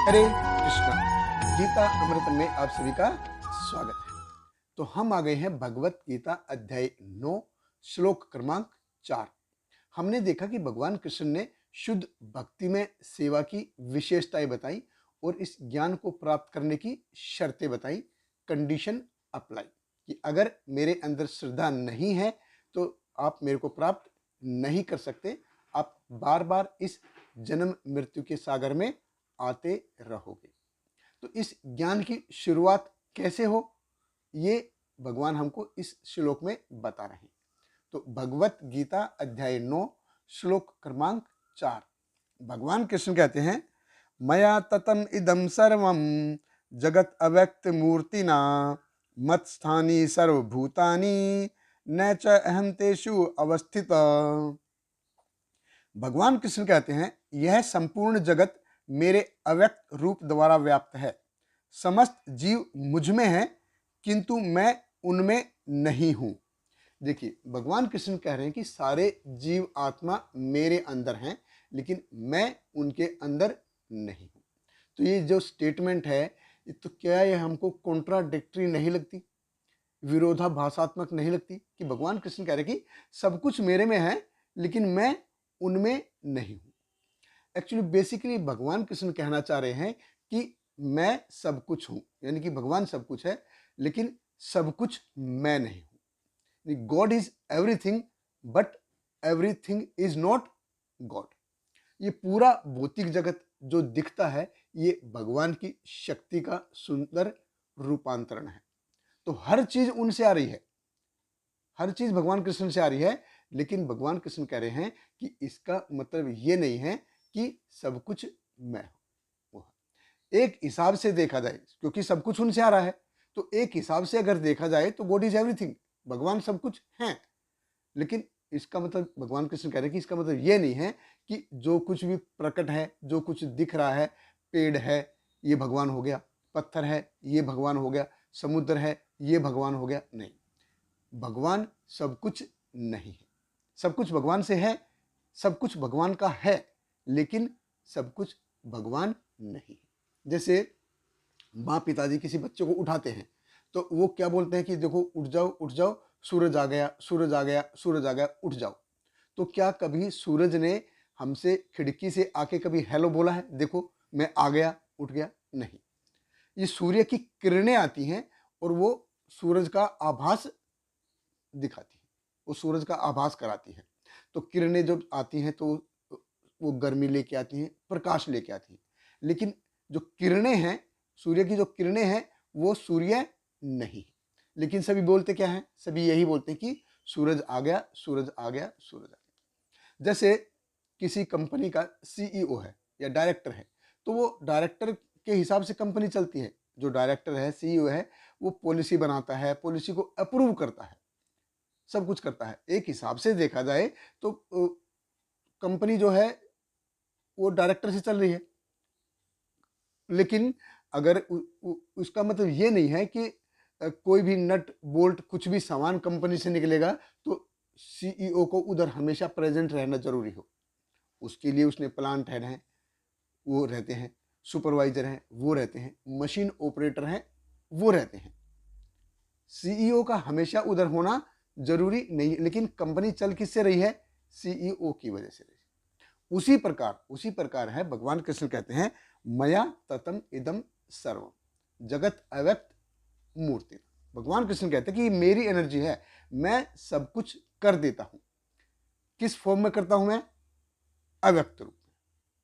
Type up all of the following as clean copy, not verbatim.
हरे कृष्णा। गीता अमृत में आप सभी का स्वागत है। तो हम आ गए हैं भगवत गीता अध्याय 9 श्लोक क्रमांक 4। हमने देखा कि भगवान कृष्ण ने शुद्ध भक्ति में सेवा की विशेषताएं बताई और इस ज्ञान को प्राप्त करने की शर्तें बताई, कंडीशन अप्लाई, कि अगर मेरे अंदर श्रद्धा नहीं है तो आप मेरे को प्राप्त नहीं कर सकते, आप बार बार इस जन्म मृत्यु के सागर में आते रहोगे। तो इस ज्ञान की शुरुआत कैसे हो, ये भगवान हमको इस श्लोक में बता रहे हैं। तो भगवत गीता अध्याय 9 श्लोक क्रमांक 4, भगवान कृष्ण कहते हैं, मया ततम इदम सर्वम जगत अव्यक्त मूर्तिना मत्स्थानी सर्वभूतानि न च अहम तेषु अवस्थित। भगवान कृष्ण कहते हैं, यह संपूर्ण जगत मेरे अव्यक्त रूप द्वारा व्याप्त है। समस्त जीव मुझ में है किंतु मैं उनमें नहीं हूं। देखिए, भगवान कृष्ण कह रहे हैं कि सारे जीव आत्मा मेरे अंदर हैं, लेकिन मैं उनके अंदर नहीं हूं। तो ये जो स्टेटमेंट है, ये तो क्या ये हमको कॉन्ट्राडिक्टरी नहीं लगती, विरोधाभासात्मक नहीं लगती कि भगवान कृष्ण कह रहे हैं कि सब कुछ मेरे में है लेकिन मैं उनमें नहीं हूं। एक्चुअली बेसिकली भगवान कृष्ण कहना चाह रहे हैं कि मैं सब कुछ हूं, यानी कि भगवान सब कुछ है लेकिन सब कुछ मैं नहीं हूं। God is everything but everything is not God. ये पूरा भौतिक जगत जो दिखता है, ये भगवान की शक्ति का सुंदर रूपांतरण है। तो हर चीज उनसे आ रही है, हर चीज भगवान कृष्ण से आ रही है, लेकिन भगवान कृष्ण कह रहे हैं कि इसका मतलब ये नहीं है कि सब कुछ मैं हूं। एक हिसाब से देखा जाए, क्योंकि सब कुछ उनसे आ रहा है, तो एक हिसाब से अगर देखा जाए तो गॉड इज एवरीथिंग, भगवान सब कुछ हैं। लेकिन इसका मतलब भगवान कृष्ण कह रहे हैं कि इसका मतलब ये नहीं है कि जो कुछ भी प्रकट है, जो कुछ दिख रहा है, पेड़ है ये भगवान हो गया, पत्थर है ये भगवान हो गया, समुद्र है ये भगवान हो गया। नहीं, भगवान सब कुछ नहीं है। सब कुछ भगवान से है, सब कुछ भगवान का है, लेकिन सब कुछ भगवान नहीं है। जैसे माँ पिताजी किसी बच्चे को उठाते हैं तो वो क्या बोलते हैं कि देखो उठ जाओ उठ जाओ, सूरज आ गया सूरज आ गया सूरज आ गया, उठ जाओ। तो क्या कभी सूरज ने हमसे खिड़की से आके कभी हेलो बोला है, देखो मैं आ गया उठ गया? नहीं। ये सूर्य की किरणें आती हैं और वो सूरज का आभास दिखाती है, वो सूरज का आभास कराती है। तो किरणें जब आती हैं तो वो गर्मी लेके आती हैं, प्रकाश लेके आती हैं। लेकिन जो किरणें हैं, सूर्य की जो किरणें हैं, वो सूर्य नहीं। लेकिन सभी बोलते क्या हैं, सभी यही बोलते हैं कि सूरज आ गया सूरज आ गया सूरज आ गया। जैसे किसी कंपनी का सीईओ है या डायरेक्टर है, तो वो डायरेक्टर के हिसाब से कंपनी चलती है। जो डायरेक्टर है, सीईओ है, वो पॉलिसी बनाता है, पॉलिसी को अप्रूव करता है, सब कुछ करता है। एक हिसाब से देखा जाए तो कंपनी जो है वो डायरेक्टर से चल रही है। लेकिन अगर उसका मतलब ये नहीं है कि कोई भी नट बोल्ट कुछ भी सामान कंपनी से निकलेगा तो सीईओ को उधर हमेशा प्रेजेंट रहना जरूरी हो। उसके लिए उसने प्लांट हेड हैं वो रहते हैं, सुपरवाइजर हैं वो रहते हैं, मशीन ऑपरेटर हैं वो रहते हैं। सीईओ का हमेशा उधर होना जरूरी नहीं, लेकिन कंपनी चल किससे रही है? सीईओ की वजह से रही। उसी प्रकार है, भगवान कृष्ण कहते हैं, मया ततम इदम सर्वम जगत अव्यक्त मूर्ति। भगवान कृष्ण कहते हैं कि मेरी एनर्जी है, मैं सब कुछ कर देता हूं। किस फॉर्म में करता हूं मैं? अव्यक्त रूप में।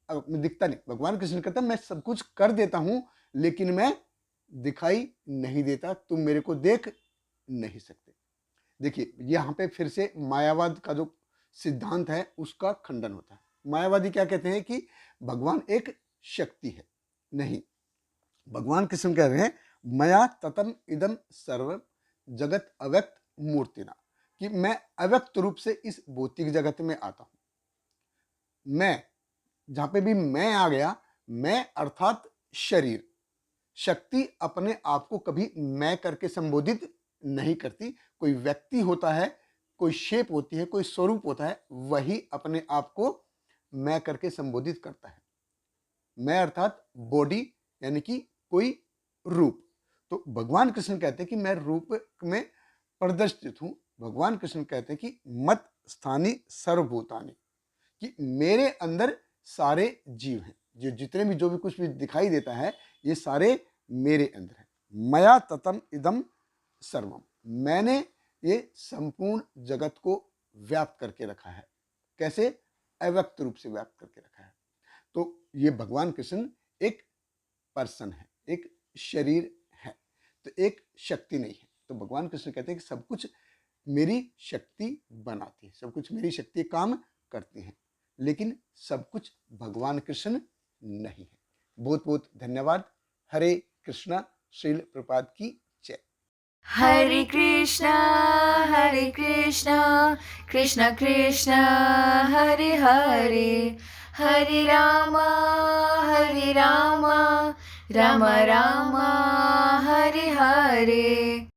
अब मैं दिखता नहीं। भगवान कृष्ण कहते हैं मैं सब कुछ कर देता हूं लेकिन मैं दिखाई नहीं देता, तुम मेरे को देख नहीं सकते। देखिए, यहां पे फिर से मायावाद का जो सिद्धांत है उसका खंडन होता है। मायावादी क्या कहते हैं कि भगवान एक शक्ति है। नहीं, भगवान कृष्ण कह रहे हैं, मया ततम इदम सर्व जगत अव्यक्त मूर्तिना, कि मैं अव्यक्त रूप से इस भौतिक जगत में आता हूं। मैं, जहां पे भी मैं आ गया, मैं अर्थात शरीर, शक्ति अपने आप को कभी मैं करके संबोधित नहीं करती। कोई व्यक्ति होता है, कोई शेप होती है, कोई स्वरूप होता है, वही अपने आप को मैं करके संबोधित करता है। मैं अर्थात बॉडी यानी कि कोई रूप। तो भगवान कृष्ण कहते हैं कि मैं रूप में प्रदर्शित हूं। भगवान कृष्ण कहते हैं कि मत स्थानी सर्वभूतानि, कि मेरे अंदर सारे जीव हैं। जो जितने भी जो भी कुछ भी दिखाई देता है ये सारे मेरे अंदर है। मया ततम इदम सर्वम, मैंने ये संपूर्ण जगत को व्याप्त करके रखा है। कैसे? अव्यक्त रूप से व्याप्त करके रखा है। तो ये भगवान कृष्ण एक पर्सन है, एक शरीर है, तो एक शक्ति नहीं है। तो भगवान कृष्ण कहते हैं कि सब कुछ मेरी शक्ति बनाती है, सब कुछ मेरी शक्ति काम करती है, लेकिन सब कुछ भगवान कृष्ण नहीं है। बहुत बहुत धन्यवाद। हरे कृष्णा। श्रील प्रपात की जय। Hare Krishna, Hare Krishna, Krishna Krishna, Hare Hare, Hare Rama, Hare Rama, Rama Rama, Hare Hare.